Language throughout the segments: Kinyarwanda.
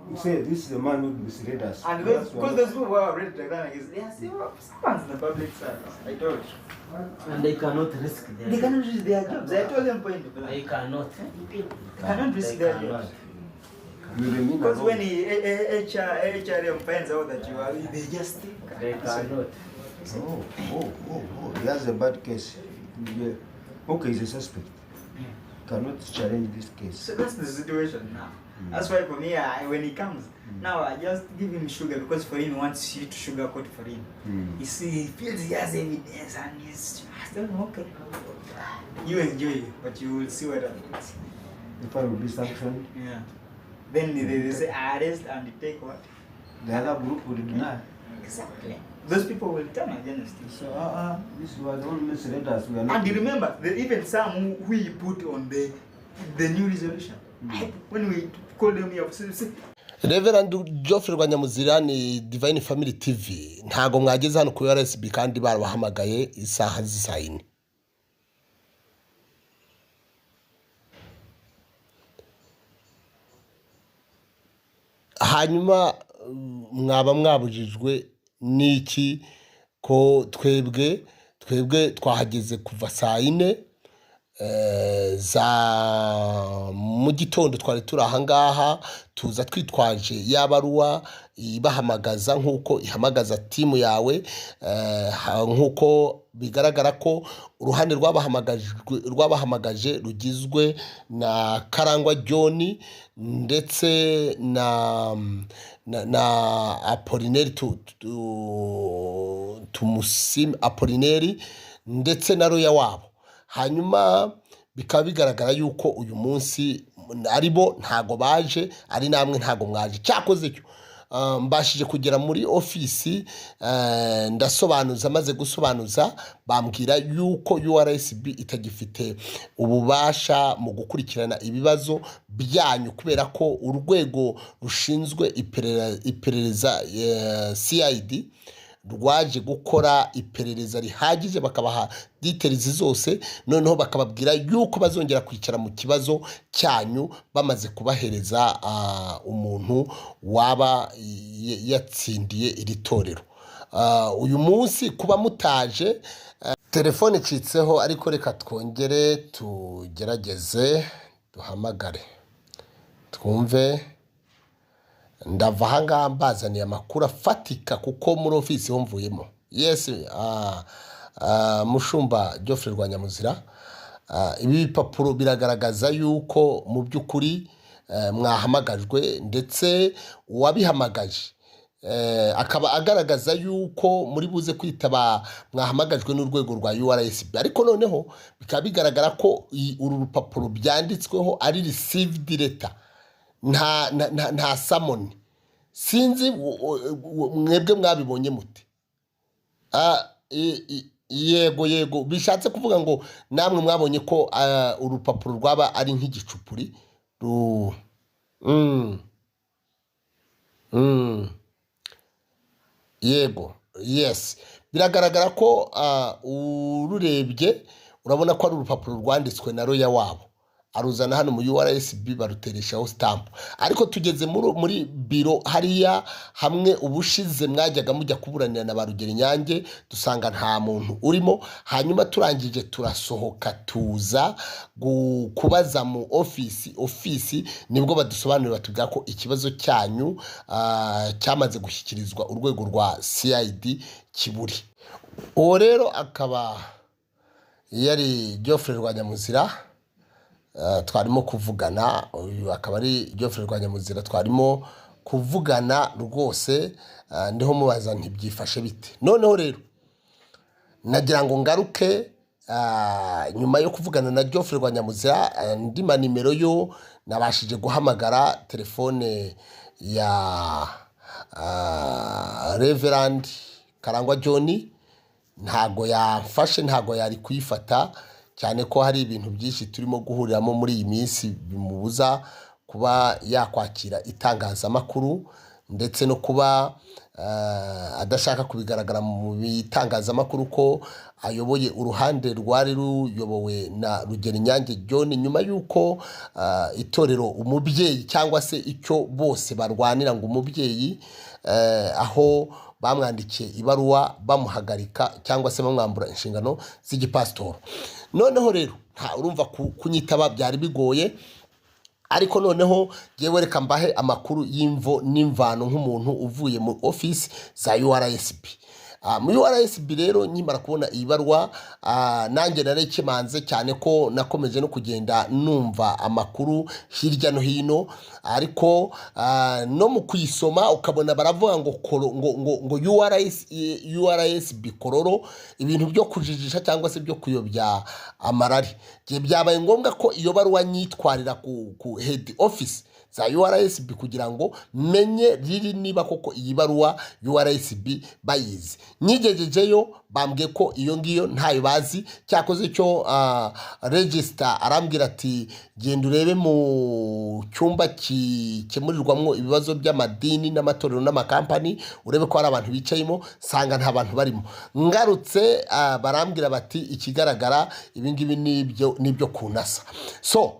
You say this is the man who misread us. And because those people who are ready to run against, they are still someone's in the public service. I told you. And they cannot risk their They cannot risk their jobs. I told them point blank. They cannot. They cannot risk their jobs. Because when HRM finds out that you are, they just think. They cannot. He has a bad case. Yeah. Okay, he's a suspect. Cannot challenge this case. So that's the situation now. That's why for me, when he comes, now I just give him sugar because for him, he wants you to sugarcoat for him. You see, he feels he has evidence and he's still okay. You enjoy it, but you will see what happens. If I will be sanctioned, yeah. Then they say arrest and they take what? The other group will deny. Exactly. Those people will turn against you. So, this was all misread us. We are not. And you remember, even some who he put on the new resolution. When we call them here, Reverend Geoffrey Rwanyamuzira ni Divine Family TV. Ntago mwageze hano ku URSB kandi barabahamagaye isaha z'isayine. Hanyuma mwaba mwabujijwe niki ko twebwe twahageze kuva saa 4 za mu gitondo twari turi ahangaha tuza twitwaje yabaruwa ibahamagaza nkuko ihamagaza timu yawe nkuko bigaragara ko uruhande rwabahamagaje rugizwe na Karangwa John ndetse na Apolineri tumusim Apolineri ndetse na roya wabo. Hanyuma bikaba bigaragara yuko uyu munsi aribo ntago baje ari namwe ntago mwaje cyakoze cyo mbashije kugera muri ofisi ndasobanuza maze gusobanuza bambwira yuko URSB itagifite ububasha mu gukurikirana ibibazo byanyu kubera ko urwego rushinzwe iperereza CID rwaje gukora iperereza rihagije bakabaha details zose noneho bakababwira yuko bazongera kwicara mu kibazo cyanyu bamaze kubahereza umuntu waba yatsindiye iri torero. Uyu munsi kuba mutaje telefone icitseho ariko reka twongere tugerageze duhamagare twumve. Ndava hanga mbazaniye amakuru afatika kuko muri ofisi ho mvuyemo. Yes, Mushumba Geoffrey Rwanyamuzira, ibi bipapuro biragaragaza yuko mu by'ukuri mwahamagajwe ndetse uwabihamagaje akaba agaragaza yuko muri buze kwitaba mwahamagajwe n'urwego rwa URSB, ariko noneho bikaba bigaragara ko uru rupapuro byanditsweho ari received letter nta summon. Sinzi mwebwe mwabibonye muti? Yego bishatse kuvuga ngo namwe mwabonye ko urupapuro rwaba ari nk'igicupuri. Yego, yes, biragaragara ko ururebye urabona ko ari urupapuro rwanditswe na roya wabo, aruzana hano mu URSB barutereshaho stamp. Ariko tugeze muri biro hariya hamwe ubushize mwajyaga mujya kuburanira na barugera Inyange dusanga nta muntu urimo. Hanyuma turangije turasohoka tuza kubaza mu ofisi nibwo badusobanurira batubwira ko ikibazo cyanyu cyamaze gushyikirizwa urwego rwa CID Kiburi. Uwo rero akaba yari Geoffrey Rwanyamuzira twarimo kuvugana. Uyu akaba ari Geoffrey Rwanyamuzira twarimo kuvugana rwose. Ndiho mubaza ntibyifashe bite. Noneho rero nagira ngo ngaruke nyuma yo kuvugana na Geoffrey Rwanyamuzira ndima nimero yo nabashije guhamagara telefone ya Reverend Karangwa John ntago yafashe, ntago yari kuyifata cyane ko hari ibintu byinshi turimo guhuriramo muri iyi minsi bimubuza kuba yakwakira itangazamakuru ndetse no kuba adashaka kubigaragara mu bitangazamakuru ko ayoboye uruhande rwari ruyobowe na Rugerinyange John nyuma y'uko itorero umubyeyi cyangwa se icyo bose barwanira ngo umubyeyi aho bamwandikiye ibaruwa bamuhagarika cyangwa se bamwambura inshingano z'igipasitoro. Noneho rero urumva kunyitaba byari bigoye, ariko noneho yewe reka mbahe amakuru y'imvo n'imvano nk'umuntu uvuye mu office za URSB. Mu URSB rero nkimara kubona iyi barwa nanjye narekemanze cyane ko nakomeje no kugenda numva amakuru hirya no hino, ariko no mu kuyisoma ukabona baravuga ngo URSB kororo, ibintu byo kujijisha cyangwa se byo kuyobya amarari. Byabaye ngombwa ko iyo barwa nyitwarira ku head office za URSB kugira ngo menye riri niba koko iyi barua URSB bayizi. Nigejejeyo bambwiye ko iyo ngiyo ntayo bazi, cyakoze cyo register arambwira ati genda urebe mu cyumba cyemurirwamo ibibazo by'amadini n'amatorero n'amakampani urebe ko hari abantu bicayemo, sanga nta bantu barimo. Ngarutse barambwira bati ikigaragara ibingibi nibyo kunasa. So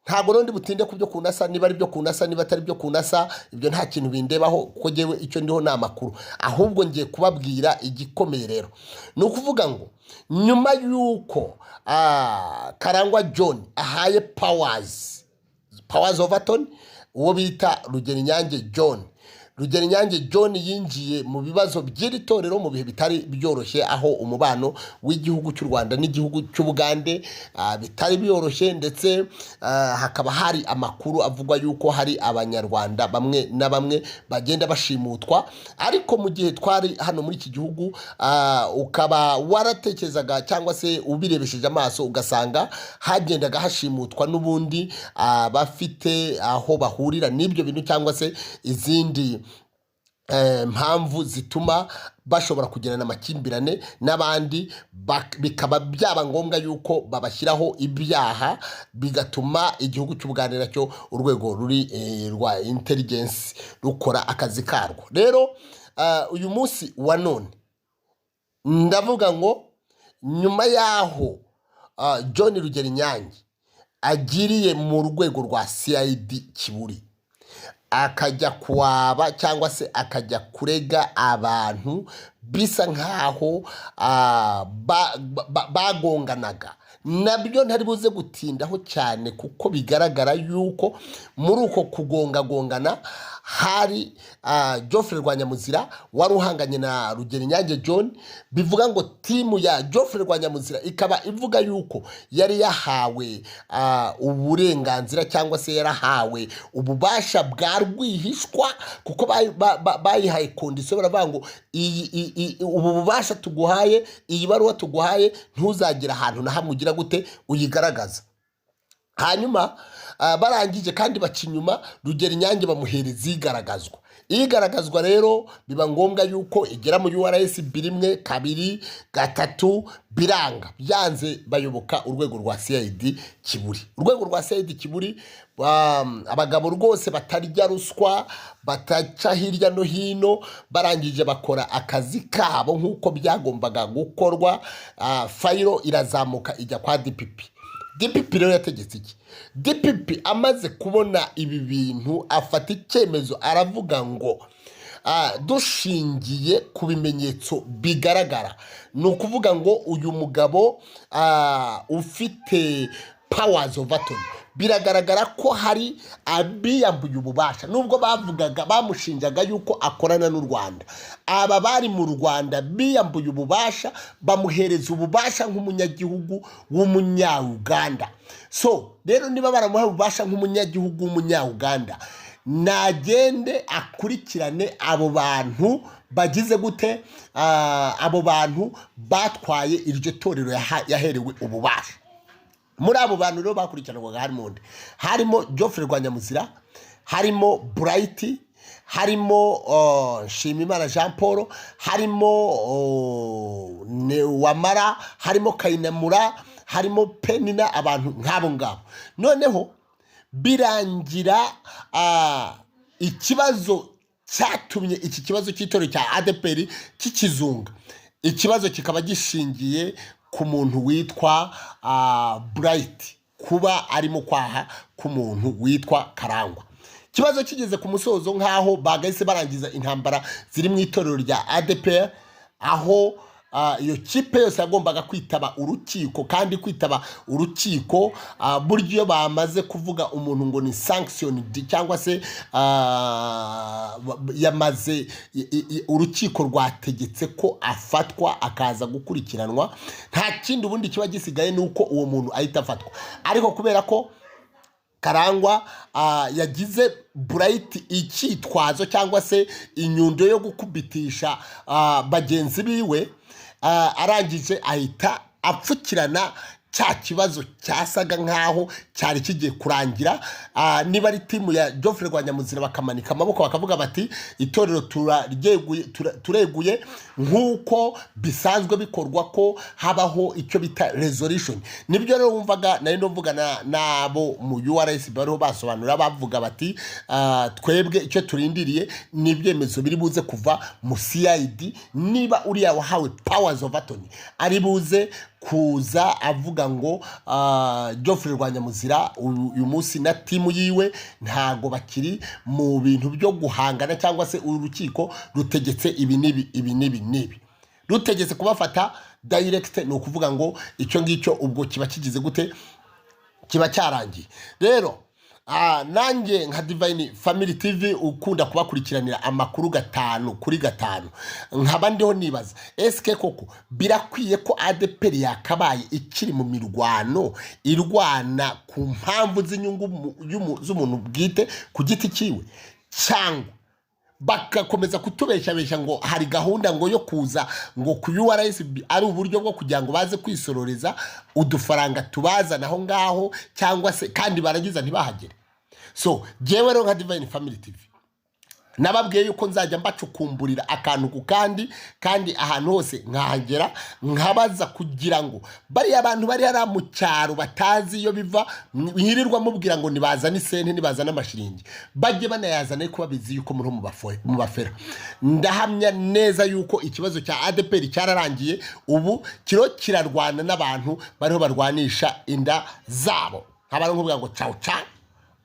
ntabwo rundi butinde ku byo kunasa, niba ari byo kunasa niba atari byo kunasa ibyo nta kintu bindebaho, kuko jewe icyo ndiho na makuru. Ahubwo ngiye kubabwira igikomeye rero, ni ukuvuga ngo nyuma y'uko Karangwa John ahaye powers of attorney uwo bita Rugerinyange John. Rugerinyange John yinjiye mu bibazo by'iri torero mu bihe bitari byoroshye, aho umubano w'igihugu cy'u Rwanda n'igihugu cy'Ubugande bitari byoroshye, ndetse hakaba hari amakuru avugwa yuko hari abanyarwanda bamwe na bamwe bagenda bashimutwa. Ariko mu gihe twari hano muri iki gihugu ukaba waratekerezaga cyangwa se ubirebesheje amaso ugasanga hagendaga hashimutwa n'ubundi bafite aho bahurira n'ibyo bintu cyangwa se izindi mpamvu zituma bashobora kugirana amakimbirane n'abandi, bikaba byaba ngombwa yuko babashyiraho ibyaha, bigatuma igihugu cy'Ubugande nacyo urwego ruri rwa intelligence rukora akazi karwo. Rero uyu munsi wa none ndavuga ngo nyuma yaho John Rugerinyange agiriye mu rwego rwa CID Kiburi, akajya kwaba cyangwa se akajya kurega abantu bisa nkaho bagonganaga, nabyo ntari buze gutindaho cyane kuko bigaragara yuko muri uko kugongana hari Geoffrey Rwanyamuzira wari uhanganye na Rugerinyange John. Bivuga ngo timu ya Geoffrey Rwanyamuzira ikaba ivuga yuko yari yahawe uburenganzira cyangwa se yarahawe ububasha bwa rwihishwa, kuko bayihaye kondisiyo baravuga ngo ubu bubasha tuguhaye, iyi baruwa tuguhaye ntuzagira ahantu na hamwe ugira gute uyigaragaza. Hanyuma barangije kandi bacinyuma Rugerinyange bamuhereza igaragazwa. Igaragazwa rero biba ngombwa yuko igera mu URSB 1 2 3 biranga, byanze bayoboka urwego rwa CID Kiburi. Urwego rwa CID Kiburi abagabo rwose batarya ruswa, bataca hirya no hino, barangije bakora akazi kabo nk'uko byagombaga gukorwa. Fayiro irazamuka ijya kwa DPP. DPP rero yategetse iki? DPP amaze kubona ibi bintu afata icyemezo, aravuga ngo dushingiye ku bimenyetso bigaragara, ni ukuvuga ngo uyu mugabo ufite powers of attorney, biragaragara ko hari abiyambuye ububasha. Nubwo bavugaga bamushinjaga yuko akorana n'u Rwanda, aba bari mu Rwanda biyambuye ububasha, bamuhereza ububasha nk'umunyagihugu w'umunya-Uganda. So rero niba baramuha ububasha nk'umunyagihugu w'umunya-Uganda, nagende akurikirane abo bantu bagize gute, abo bantu batwaye iryo torero yaherewe ububasha. Muri abo bantu rero bakurikiranwaga harimo Geoffrey Rwanyamuzira, harimo Bright, harimo Nshimimana Jean Paul, harimo Wamara, harimo Kayinamura, harimo Penina, abantu nk'abo ngabo. Noneho birangira ikibazo cyatumye iki kibazo cy'itorero cya Adepr kikizunga. Ikibazo kikaba gishingiye ku muntu witwa Bright, kuba arimo kwaha ku muntu witwa Karangwa. Kibazo kigeze ku musozo nkaho bagahise barangiza intambara ziri mu itorero rya Adepr, aho iyo kipe yose yagombaga kwitaba urukiko, kandi kwitaba urukiko buryo bamaze kuvuga umuntu ngo ni sanctioned cyangwa se yamaze urukiko rwategetse ko afatwa akaza gukurikiranwa, nta kindi ubundi kiba gisigaye nuko uwo muntu ahita afatwa. Ariko kubera ko Karangwa yagize Bright icyitwazo cyangwa se inyundo yo gukubitisha bagenzi biwe, arangije ahita apfukirana cya kibazo cyasaga nkaho cyari kigiye kurangira. Niba ari timu ya Geoffrey Rwanyamuzira bakamanika amaboko bakavuga bati itorero tureguye, nkuko bisanzwe bikorwa ko habaho icyo bita resolution. Nibyo rero wumvaga nari ndovugana nabo mu URSB bariho basobanura bavuga bati twebwe icyo turindiriye n'ibyemezo biri buze kuva mu CID, niba uriya wahawe powers of attorney ari buze kuza avuga ngo Geoffrey Rwanyamuzira uyu munsi na timu yiwe ntago bakiri mu bintu byo guhangana, cyangwa se urukiko rutegetse ibi nibi rutegetse kubafata direct. No kuvuga ngo icyo ngicyo ubwo kiba kigize gute, kiba cyarangiye. Rero nanjye nka Divine Family TV ukunda kubakurikiranira amakuru 5 kuri 5, nkaba ndiho nibaza eske koko birakwiye ko Adepr yakabaye ikiri mu mirwano irwana ku mpamvu z'inyungu z'umuntu bwite ku giti kiwe, cyangwa bakakomeza kutubeshabesha ngo hari gahunda ngo yo kuza ngo ku URSB ari uburyo bwo kugira ngo baze kwisororeza udufaranga tubazana aho ngaho, cyangwa se kandi baragiza ntibahagere. So jewe rero nka Divine Family TV nababwiye yuko nzajya mbacukumburira akantu ku kandi ahantu hose nkahagera nkabaza, kugira ngo bari abantu bari ara mu cyaro batazi iyo biva, nyirirwa mubwira ngo nibazana isente nibazana amashiringi, bajye banayazana kuba bizi yuko muri mu bafera. Ndahamya neza yuko ikibazo cya Adepr cyararangiye, ubu kirarwana n'abantu bariho barwanisha inda zabo. Nk'abantu nkubwira ngo ciao ciao,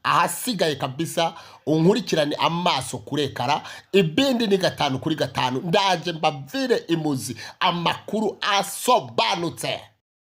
ahasigaye kabisa unkurikirane amaso kurekara, ibindi ni 5 kuri 5 ndaje mbavire imuzi amakuru asobanutse.